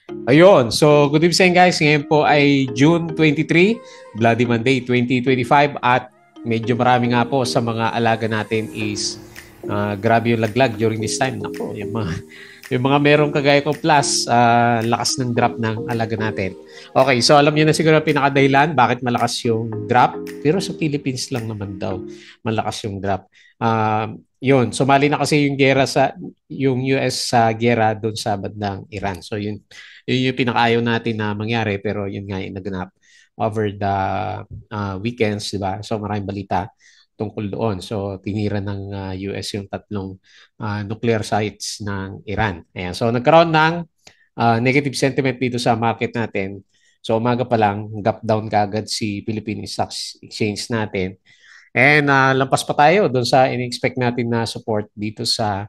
Ayun. So, good evening guys. Ngayon po ay June 23, Bloody Monday 2025 at medyo marami nga po sa mga alaga natin is grabe yung laglag during this time. Nako, yung mga merong kagaya ko plus lakas ng drop ng alaga natin. Okay, so alam niyo na siguro ang pinakadahilan bakit malakas yung drop. Pero sa Philippines lang naman daw malakas yung drop. Yun, sumali na kasi yung US sa gera doon sa bandang Iran. So yun yung pinakaayaw natin na mangyari pero yun nga yung naganap over the weekends, di ba? So maraming balita tungkol doon. So tinira ng US yung tatlong nuclear sites ng Iran. Ayan. So nagkaroon ng negative sentiment dito sa market natin. So umaga pa lang, gap down kagad si Philippine Stock Exchange natin. And lampas pa tayo doon sa in-expect natin na support dito sa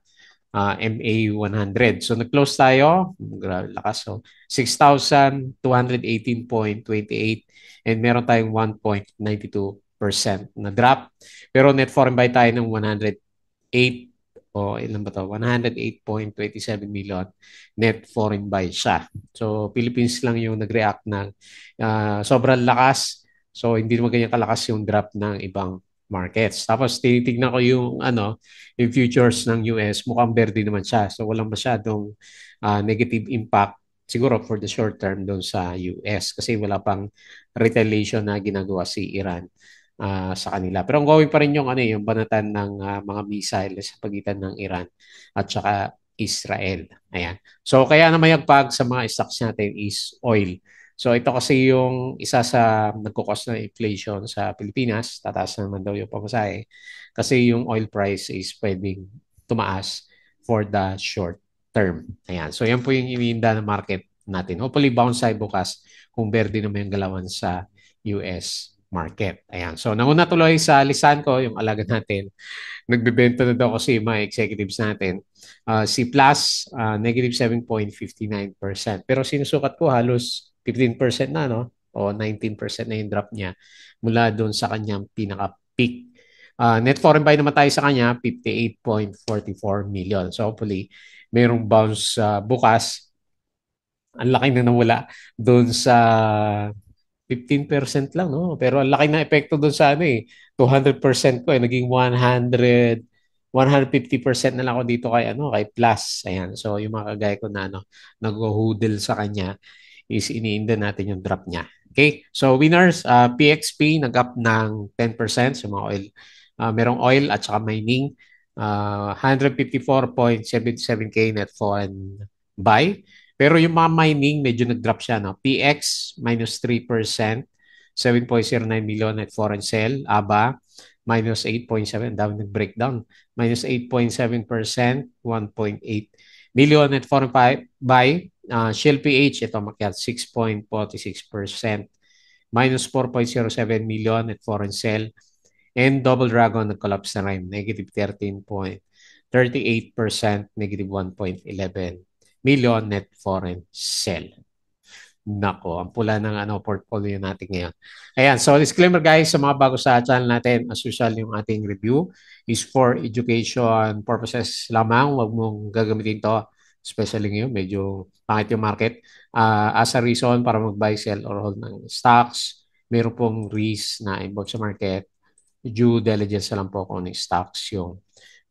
MA 100. So nag-close tayo, grabe lakas. So 6,218.28 and meron tayong 1.92% na drop. Pero net foreign buy tayo ng 108 o ilan ba to? 108.27 million net foreign buy siya. So Philippines lang yung nag-react ng sobrang lakas. So hindi naman ganyan kalakas yung drop ng ibang markets. Tapos tinitignan ko yung futures ng US, mukhang berde naman siya. So walang masyadong negative impact siguro for the short term doon sa US kasi wala pang retaliation na ginagawa si Iran sa kanila. Pero ongoing pa rin yung banatan ng mga missile sa pagitan ng Iran at saka Israel. Ayan. So kaya na mayagpag sa mga stocks natin is oil. So ito kasi yung isa sa nagkukos ng inflation sa Pilipinas, tataas naman daw yung pamasahe kasi yung oil price is pwedeng tumaas for the short term. Ayan. So yan po yung iniinda ng market natin. Hopefully bounce tayo bukas kung berde naman yung galawan sa US market. Ayan. So nanguna tuloy sa listahan ko yung alaga natin. Nagbebenta na daw kasi yung mga executives natin. Si Plus, negative 7.59%. Pero sinusukat ko halos 15% na, no? O 19% na yung drop niya mula doon sa kanyang pinaka-peak. Net foreign buy naman tayo sa kanya, 58.44 million. So hopefully, mayroong bounce bukas. Ang laki na nawala doon sa 15% lang, no? Pero ang laki ng epekto doon sa 200% ko naging 150% na lang ako dito kay Plus. Ayan. So yung mga kagaya ko na nag-hoodle sa kanya is iniinda natin yung drop niya. Okay? So winners, PXP nag-up ng 10% sa mga oil. Merong oil at saka mining. 154.77K net foreign buy. Pero yung mga mining, medyo nag-drop siya. No? PX, minus 3%, 7.09 million net foreign sell. ABA, minus 8.7, dami nag-breakdown. Minus 8.7%, 1.8 million net foreign buy. Shell PH, ito makyat, 6.46%, minus 4.07 million net foreign sell. And Double Dragon nag-collapse na rin, negative 13.38%, negative 1.11 million net foreign sell. Nako, ang pula ng portfolio natin ngayon. Ayan, so disclaimer guys, sa mga bago sa channel natin, as usual yung ating review is for education purposes lamang. Huwag mong gagamitin to, especially ngayon, medyo pangit yung market. As a reason para mag-buy, sell, or hold ng stocks, meron pong risk na involved sa market. Due diligence na lang po kung anong stocks yung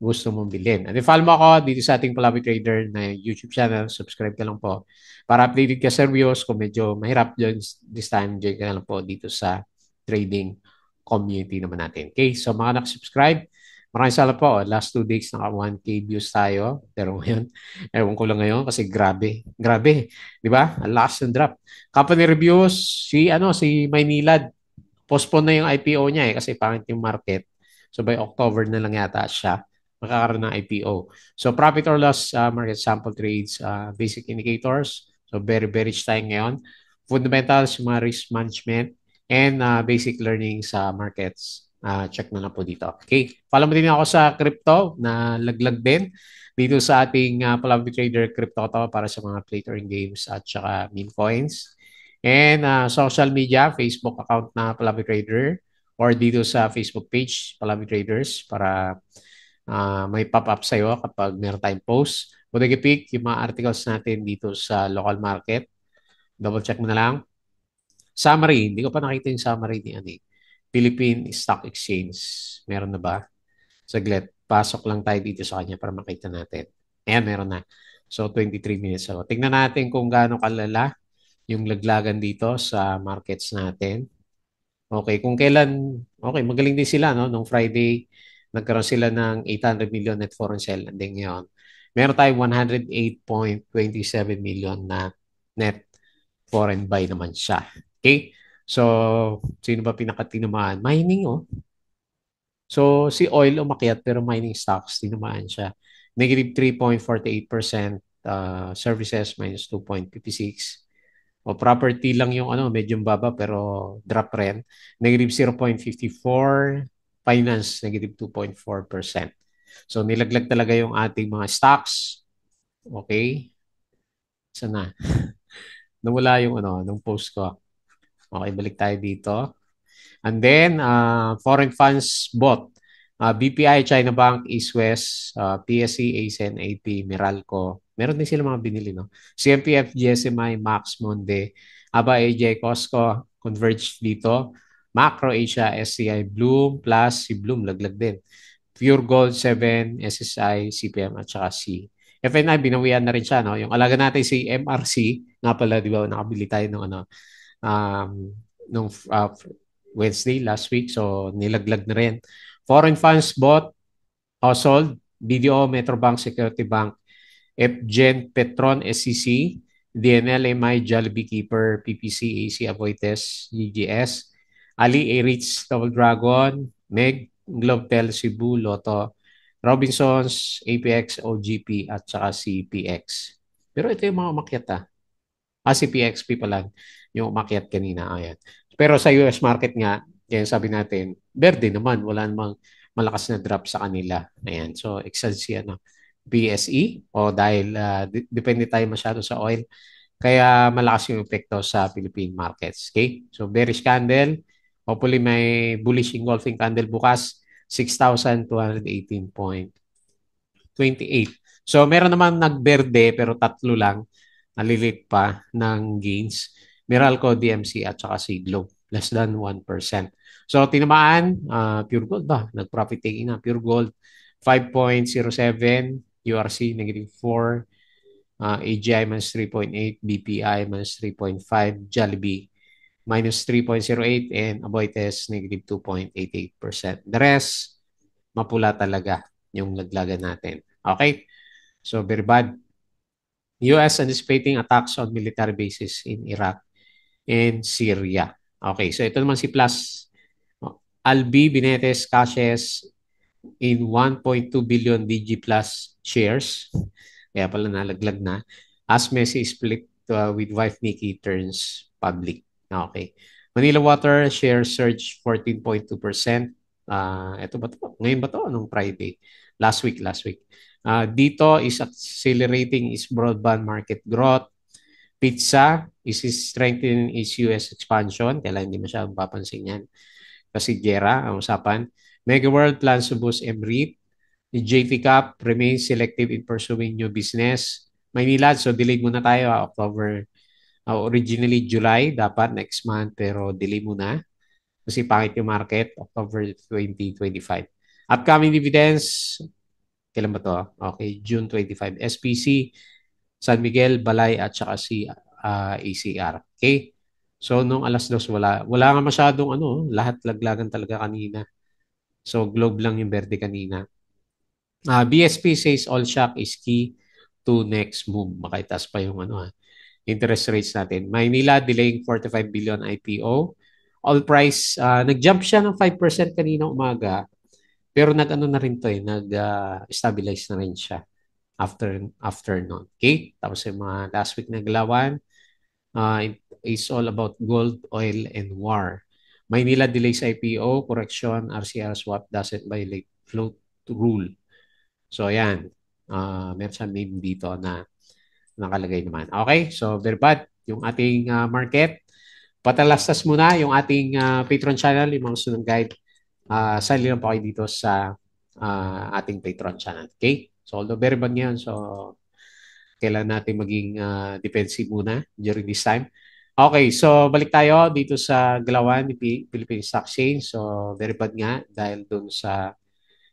gusto mong bilhin. And follow mo ako dito sa ating Palabi Trader na YouTube channel. Subscribe ka lang po para updated ka sa reviews. Kung medyo mahirap dyan this time, join ka na lang po dito sa trading community naman natin. Okay, so mga nakasubscribe, maraming salamat po. Last 2 days, naka 1K views tayo. Pero ngayon, ewan ko lang ngayon kasi grabe. Grabe. Di ba? Ang lakas ng drop. Company reviews, si Maynilad. Postpone na yung IPO niya kasi pangit yung market. So by October na lang yata siya makakaroon ng IPO. So profit or loss market sample trades, basic indicators. So very bearish tayo ngayon. Fundamentals, mga risk management, and basic learning sa markets. Check na lang po dito. Okay. Follow mo din ako sa crypto na laglag din dito sa ating Palabi Trader Crypto to para sa mga play to earn games at saka meme coins. And social media, Facebook account na Palabi Trader or dito sa Facebook page, Palabi Traders para may pop-up sa'yo kapag meron tayong post. Bodega Pick, yung mga articles natin dito sa local market Double check mo na lang. Summary, hindi ko pa nakita yung summary ni ano eh. Philippine Stock Exchange. Meron na ba? Saglit, pasok lang tayo dito sa kanya para makita natin. Ayan, meron na. So, 23 minutes ago. Tingnan natin kung gaano kalala yung laglagan dito sa markets natin. Okay, kung kailan, okay, magaling din sila, no? Nung Friday, nagkaroon sila ng 800 million net foreign sale. And then ngayon, meron tayong 108.27 million na net foreign buy naman siya. Okay? So, sino ba pinakatinamaan? Mining, oh. So, si oil umakyat pero mining stocks tinamaan siya. Negative 3.48%, services minus 2.56. O property lang yung ano, medyo baba pero drop rin. Negative 0.54, finance negative 2.4%. So, nilaglag talaga yung ating mga stocks. Okay? Sana. Nawala yung ano, nung post ko. Okay, balik tayo dito. And then, foreign funds bought. BPI, China Bank, East West, PSC, ASEAN, AP, Meralco. Meron din sila mga binili, no? CMPF, GSMI, Max, Monde, ABA, AJ, Costco, Converge dito. Macro Asia, SCI, Bloom, plus si Bloom, laglag din. Pure Gold 7, SSI, CPM at saka C. FNI, binawian na rin siya, no? Yung alaga natin si MRC, nga pala, di ba, nakabili tayo ng ano, um, nung Wednesday last week. So, nilaglag na rin. Foreign funds bought o sold. BDO, Metrobank, Security Bank, FGen, Petron, SCC, DNL, MI, Jollibee Keeper, PPC, AC, Avoites, GGS, Ali, Aritz, Double Dragon, Meg, Globetel, Cebu, Lotto, Robinsons, APX, OGP, at saka CPX. Pero ito yung mga umakyat ah. Si PXP pa lang yung umakyat kanina. Ayan. Pero sa US market nga, kaya sabi natin, verde naman. Wala namang malakas na drop sa kanila. Ayan. So, excelsi ano, BSE o dahil depende tayo masyado sa oil. Kaya malakas yung epekto sa Philippine markets. Okay? So, bearish candle. Hopefully may bullish engulfing candle bukas. 6,218.28. So, meron naman nagberde pero tatlo lang nalilit pa ng gains. Meralco, DMC at saka si Globe. Less than 1%. So, tinamaan, Pure Gold ba? Nag-profit taking na. Pure Gold, 5.07. URC, negative 4. AGI, minus 3.8. BPI, minus 3.5. Jollibee, minus 3.08. And Aboitiz, negative 2.88%. The rest, mapula talaga yung laglagan natin. Okay? So, very bad. US anticipating attacks on military bases in Iraq and Syria. Okay, so ito naman si Plus. Albi, Binetes, cashes in 1.2 billion DG Plus shares. Kaya pala nalaglag na. As Messi split with wife Nikki turns public. Okay. Manila Water share surge 14.2%. Ito ba to? Ngayon ba to? Anong Friday? Last week. Dito is accelerating its broadband market growth. Pizza is strengthening its US expansion. Kailan hindi masyadong papansin yan. Kasi Gera, ang usapan. Mega World plans to boost MREIT. The JT Cup remains selective in pursuing new business. Maynila, so delayed muna tayo. October, originally July, dapat next month, pero delay muna. Kasi pangit yung market, October 2025. Upcoming dividends, kailan ba to? Okay, June 25. SPC, San Miguel, Balay, at saka si ACR. Okay? So, nung alas 2, wala nga masyadong ano, lahat laglagan talaga kanina. So, globe lang yung verde kanina. BSP says all shock is key to next move. Makaitas pa yung ano, interest rates natin. Maynila delaying 45 billion IPO. All price, nag-jump siya ng 5% kanina umaga. Pero nag-ano na rin to nag-stabilize na rin siya after noon. Okay? Tapos yung mga last week na galawan, it is all about gold, oil, and war. Maynila delays IPO, correction, RCR swap doesn't violate float rule. So, ayan. Meron siyang name dito na nakalagay naman. Okay? So, very bad. Yung ating market. Patalastas muna yung ating Patreon channel, yung mga sunod guide. Sali lang po kayo dito sa ating Patreon channel. Okay? So, although very bad ngayon. So, kailan natin maging defensive muna during this time. Okay, so balik tayo dito sa galawan ni Philippine Stock Exchange. So very bad nga dahil dun sa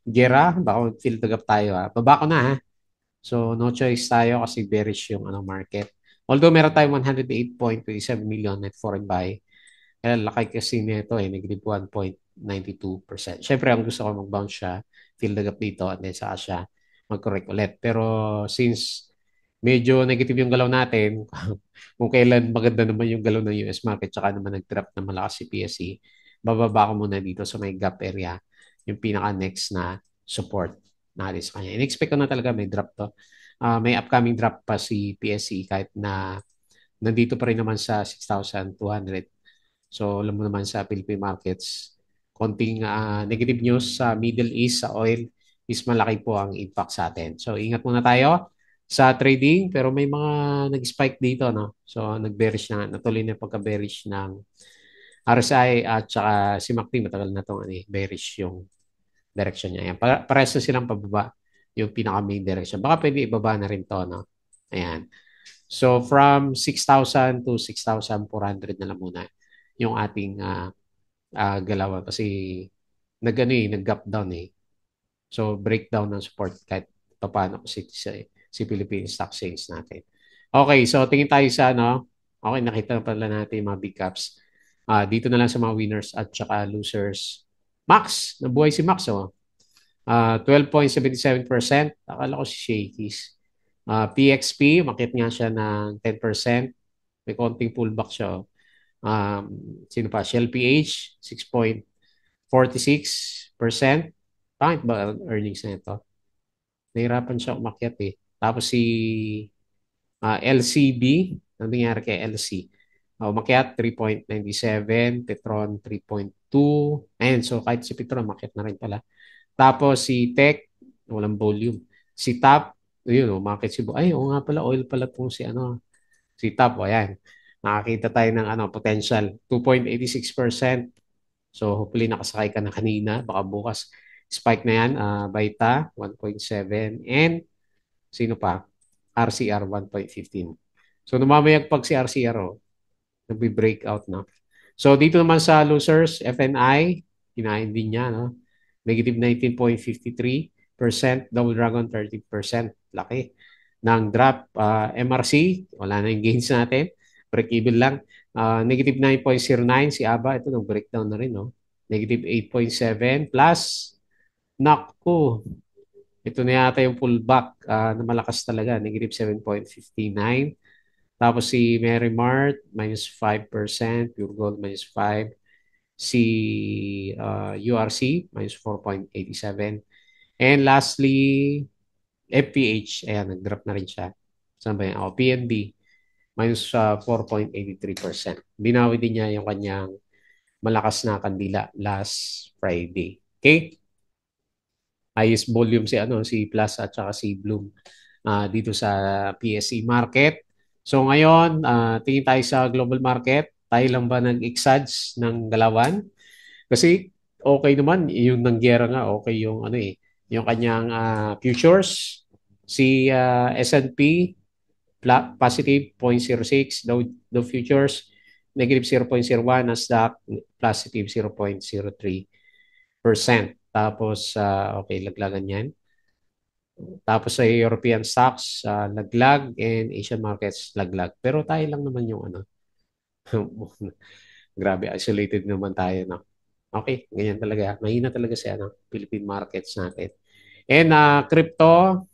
gera, baka fill the gap tayo ha. Baba ko na ha. So no choice tayo kasi bearish yung market. Although meron tayong 108.27 million net foreign buy, kaya laki kasi nito negative 1.92%. Siyempre, ang gusto ko mag-bounce siya, fill the gap dito, at then saka siya mag-correct ulit. Pero since medyo negative yung galaw natin, kung kailan maganda naman yung galaw ng US market, tsaka naman nag-drop na malakas si PSE, bababa ko muna dito sa may gap area, yung pinaka-next na support natin sa kanya. In-expect ko na talaga may drop to. May upcoming drop pa si PSE kahit na nandito pa rin naman sa 6,200. So, alam mo naman sa Philippine markets, konting negative news sa Middle East, sa oil, is malaki po ang impact sa atin. So, ingat muna tayo sa trading, pero may mga nag-spike dito, no? So, nag-bearish na, natuloy na pagka-bearish ng RSI at saka si MACD, matagal na itong bearish yung direction niya. Ayan, pares na silang pababa yung pinaka-main direction. Baka pwede ibaba na rin to, no? Ayan. So, from 6,000 to 6,400 na lang muna yung ating galawan kasi nag-gap down eh. So breakdown ng support kahit paano si Philippine Stock Exchange natin. Okay, so tingin tayo sa Okay, nakita na pala natin yung mga big caps. Dito na lang sa mga winners at saka losers. Max, nabuhay si Max 12.77%. Akala ko si Shakey's. PXP, makit nga siya ng 10%. May konting pullback siya. Sino pa? Shell PH, 6.46%. Bakit ba ang earnings na ito? Nahirapan siya umakyat eh. Tapos si LCB, ano nangyari kay LC? Umakyat 3.97, Petron 3.2. Ayun, so kahit si Petron, umakyat na rin pala. Tapos si Tech, walang volume. Si Top, yun, umakyat si Ay, oo nga pala, oil pala po si Top. O, ayan. Nakakita tayo ng potential. 2.86%. So hopefully nakasakay ka na kanina. Baka bukas spike na yan. Baita 1.7 and sino pa? RCR 1.15. So numamayag pag si RCR nagbe-breakout na. So dito naman sa losers, FNI, kinain din niya. No? Negative 19.53%. Double Dragon 30%. Laki. Ng drop. MRC, wala na yung gains natin. Break-even lang. Negative 9.09 si ABA. Ito nag-breakdown na rin. No? Negative 8.7 plus naku, ito na yata yung pullback na malakas talaga. Negative 7.59. Tapos si Mary Mart, minus 5%. Pure Gold, minus 5. Si URC, minus 4.87. And lastly, FPH, ayan, nag-drop na rin siya. Saan ba yan? PNB, minus 4.83%. Binawi din niya yung kanyang malakas na kandila last Friday. Okay? Highest volume si Plus at saka si Bloom dito sa PSE market. So ngayon, tingin tayo sa global market. Tayo lang ba nag-exage ng galawan? Kasi okay naman yung nangyera nga, okay yung yung kanyang futures. Si S&P positive 0.06, Dow futures negative 0.01, Nasdaq positive 0.03%. Tapos okay, laglagan yan. Tapos sa European stocks, laglag and Asian markets laglag. Pero tayo lang naman yung grabe, isolated naman tayo, no? Okay, ganyan talaga. Mahina talaga sa Philippine markets natin. And crypto,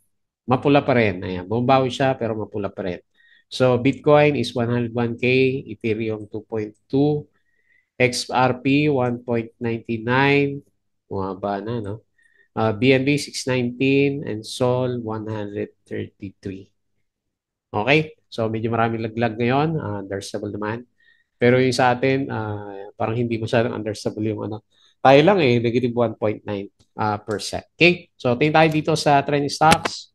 mapula pa rin. Ayan, bumabawi siya pero mapula pa rin. So Bitcoin is 101K, Ethereum 2.2, XRP 1.99, bumaba na, no? BNB 619 and Sol 133. Okay? So medyo maraming laglag ngayon, understandable naman. Pero yung sa atin, parang hindi masyadong understandable yung Tayo lang negative 1.9%. Okay? So tingin tayo dito sa trending stocks.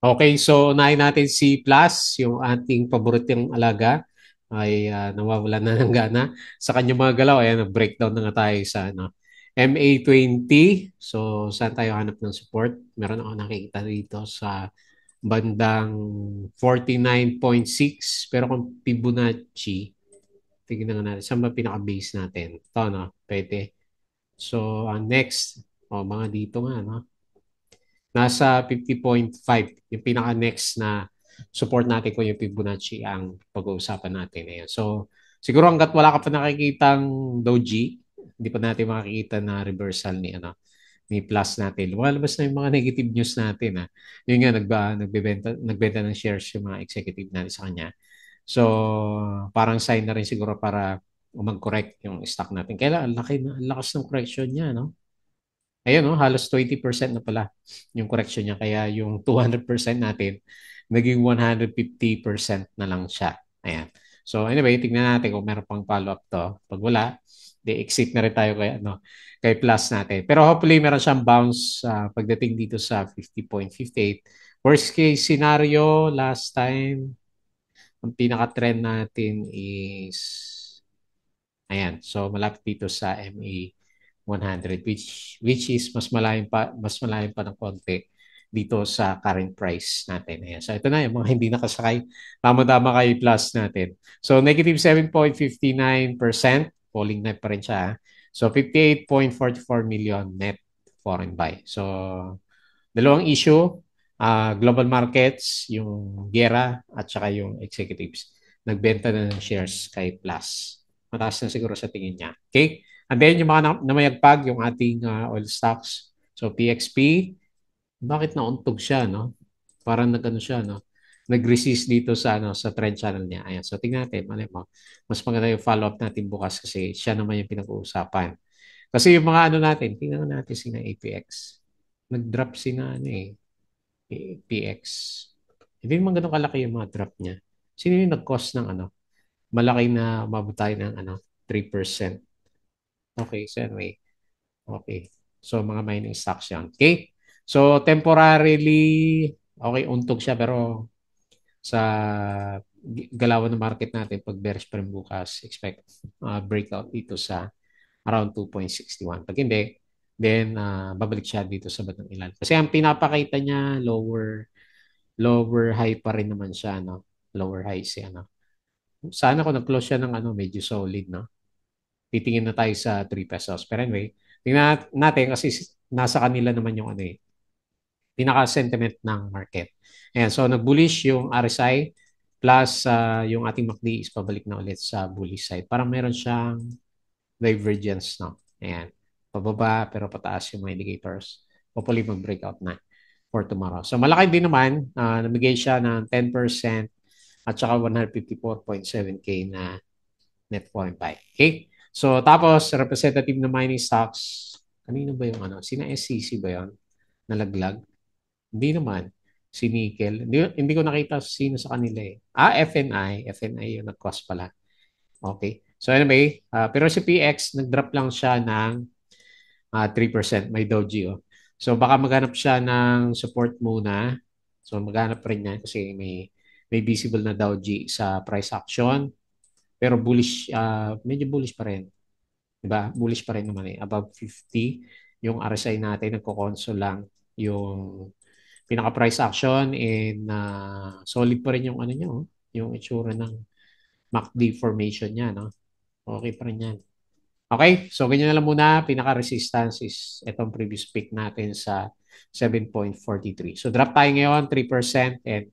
Okay, so unahin natin si Plus, yung ating paboritong alaga ay nawawalan na ng gana sa kanyang mga galaw. Ayan, breakdown na nga tayo sa MA20. So, saan tayo hanap ng support? Meron ako nakikita dito sa bandang 49.6. Pero kung Fibonacci, tignan nga natin, saan ba pinaka-base natin? Ito, no? Pwede. So, next, mga dito nga, no? Nasa 50.5, yung pinaka-next na support natin ko yung Fibonacci ang pag-uusapan natin. Ayan. So, siguro hanggat wala ka pa nakikitang doji, hindi pa natin makikita na reversal ni plus natin. Lumalabas na yung mga negative news natin. Yun nga, nagbebenta ng shares yung mga executive natin sa kanya. So, parang sign na rin siguro para mag-correct yung stock natin. Kaya ang lakas ng correction niya, no? Ayun, no, halos 20% na pala yung correction niya. Kaya yung 200% natin, naging 150% na lang siya. Ayan. So anyway, tingnan natin kung meron pang follow-up to. Pag wala, exit na rin tayo kay plus natin. Pero hopefully meron siyang bounce pagdating dito sa 50.58. Worst case scenario, last time, ang pinaka-trend natin is ayan. So malapit dito sa MA 100 which is mas malayo pa ng konti dito sa current price natin. Ayan. So ito na yung mga hindi nakasakay. Tama-tama kay plus natin. So negative 7.59%. Falling net pa rin siya. So 58.44 million net foreign buy. So dalawang issue, global markets, yung gera at saka yung executives. Nagbenta na ng shares kay Plus. Mataas na siguro sa tingin niya. Okay? And then yung mga namayagpag, yung ating oil stocks. So PXP, bakit nauntog siya, no? Parang nagano siya, no? Nag-resist dito sa trend channel niya. Ayan. So tingnan natin, malay mo. Mas maganda yung follow-up natin bukas kasi siya naman yung pinag-uusapan. Kasi yung mga natin, tingnan natin sina APX. Nag-drop sina PX. Hindi naman ganun kalaki yung mga drop niya. Sino yung nag-cause ng malaki na umabot tayo ng 3%. Okay, so anyway. Okay. So mga mining stocks yan. Okay? So temporarily, okay, untog siya pero sa galawan ng market natin pag bearish pa rin bukas, expect breakout dito sa around 2.61. Pag hindi, then babalik siya dito sa batang ilan. Kasi ang pinapakita niya lower high pa rin naman siya, no? Lower high si Sana kung nag-close siya ng medyo solid, no? Titingin na tayo sa 3 pesos. Pero anyway, tingnan natin kasi nasa kanila naman yung pinaka-sentiment ng market. Ayan, so nag-bullish yung RSI plus yung ating MACD is pabalik na ulit sa bullish side. Parang meron siyang divergence, no? Ayan. Pababa pero pataas yung mga indicators. Hopefully mag-breakout na for tomorrow. So malaki din naman, namigay siya ng 10% at saka 154.7K na net foreign buy. Okay? So tapos representative na mining stocks, kanino ba yung Sina SCC ba yon? Nalaglag? Hindi naman. Si Nickel. Hindi ko nakita sino sa kanila eh. FNI. FNI yung nag-cost pala. Okay. So anyway, pero si PX, nag-drop lang siya ng 3%. May doji, oh. So baka maghanap siya ng support muna. So maghanap pa rin yan kasi may visible na doji sa price action. Pero bullish, medyo bullish pa rin. Diba? Bullish pa rin naman eh. Above 50. Yung RSI natin, nagko-console lang yung pinaka-price action and solid pa rin yung niya, oh. Yung itsura ng MACD formation niya, no? Okay pa rin yan. Okay, so ganyan na lang muna. Pinaka-resistance is itong previous peak natin sa 7.43. So drop tayo ngayon, 3% and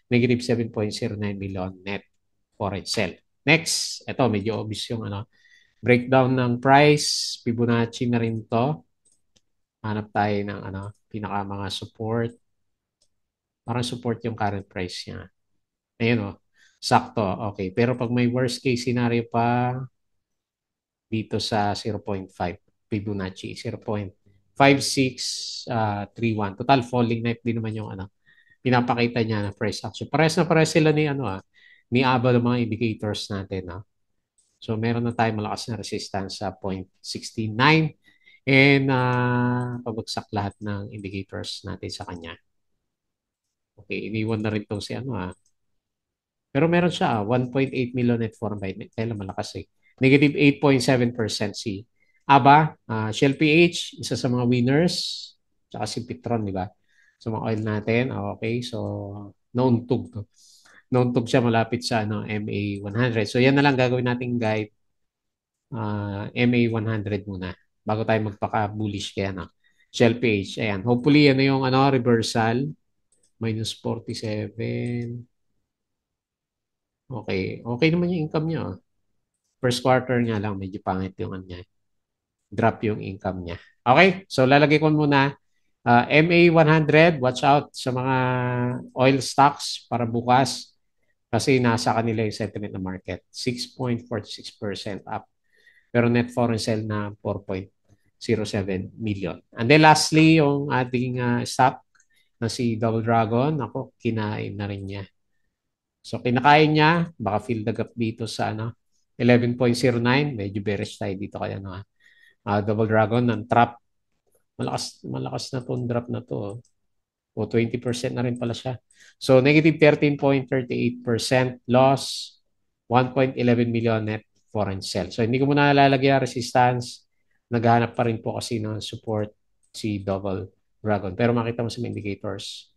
negative 7.09 million net foreign sell. Next, ito medyo obvious yung breakdown ng price. Fibonacci na rin to. Hanap tayo ng pinaka mga support. Parang support yung current price niya. Ayun oh. Sakto. Okay. Pero pag may worst case scenario pa, dito sa 0.5 Fibonacci 0.5631 total falling knife din naman yung pinapakita niya na price action na pares sila ni Aba ng mga indicators natin so meron na tayo malakas na resistance sa 0.69 and pabagsak lahat ng indicators natin sa kanya. Okay, iniwan na rin tong si pero meron siya 1.8 million net foreign buy. Kailan malakas eh. Negative 8.7% si ABA, Shell PH, isa sa mga winners, tsaka si Petron, di ba? So, mga oil natin. Okay. So, nauntog. No? Nauntog siya malapit sa ano, MA 100. So, yan na lang gagawin nating guide. MA 100 muna bago tayo magpaka-bullish kaya no. Shell page. Ayan. Hopefully, ano yung ano, reversal. -47. Okay. Okay naman yung income niya. Oh. First quarter niya lang, medyo pangit yung ano niya. Drop yung income niya. Okay. So, lalagay ko muna MA 100, watch out sa mga oil stocks para bukas kasi nasa kanila yung sentiment ng market. 6.46% up. Pero net foreign sale na 4.07 million. And then lastly, yung ating stock na si Double Dragon, ako, kinain na rin niya. So, kinakain niya, baka fill the gap dito sa ano, 11.09. Medyo bearish tayo dito kaya no. Double Dragon ng trap. Malakas na tong drop na to. O 20% na rin pala siya. So, negative 13.38% loss, 1.11 million net foreign sell. So, hindi ko muna lalagyan resistance. Naghahanap pa rin po kasi ng support si Double Dragon. Pero makita mo sa indicators.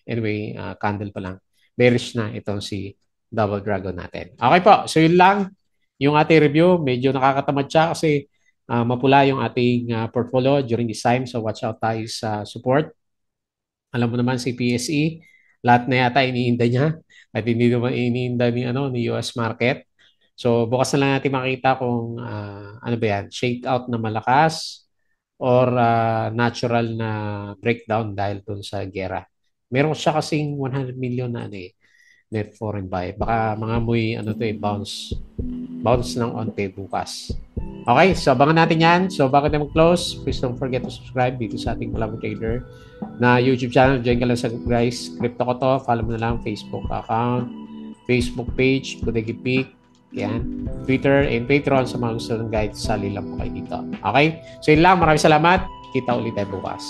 Anyway, candle pa lang. Bearish na itong si Double Dragon natin. Okay po. So, yun lang yung ating review. Medyo nakakatamad siya kasi mapula yung ating portfolio during this time. So, watch out tayo sa support. Alam mo naman si PSE, lahat na yata iniinda niya at hindi naman iniinda ni ano ni US market. So bukas na lang natin makita kung ano ba yan, shake out na malakas or natural na breakdown dahil dun sa gera. Meron siya kasing 100 million na ano eh, net foreign buy. Baka mga muy ano to eh, bounce ng onte bukas. Okay, so abangan natin yan. So bago tayo mag-close, please don't forget to subscribe dito sa ating Malabo Trader na YouTube channel. Join ka lang sa guys. Crypto ko to. Follow mo na lang Facebook account, Facebook page, Kudegi Peak, yan, Twitter, and Patreon sa mga gusto ng guide. Sali lang po kayo dito. Okay? So yun lang. Maraming salamat. Kita ulit tayo bukas.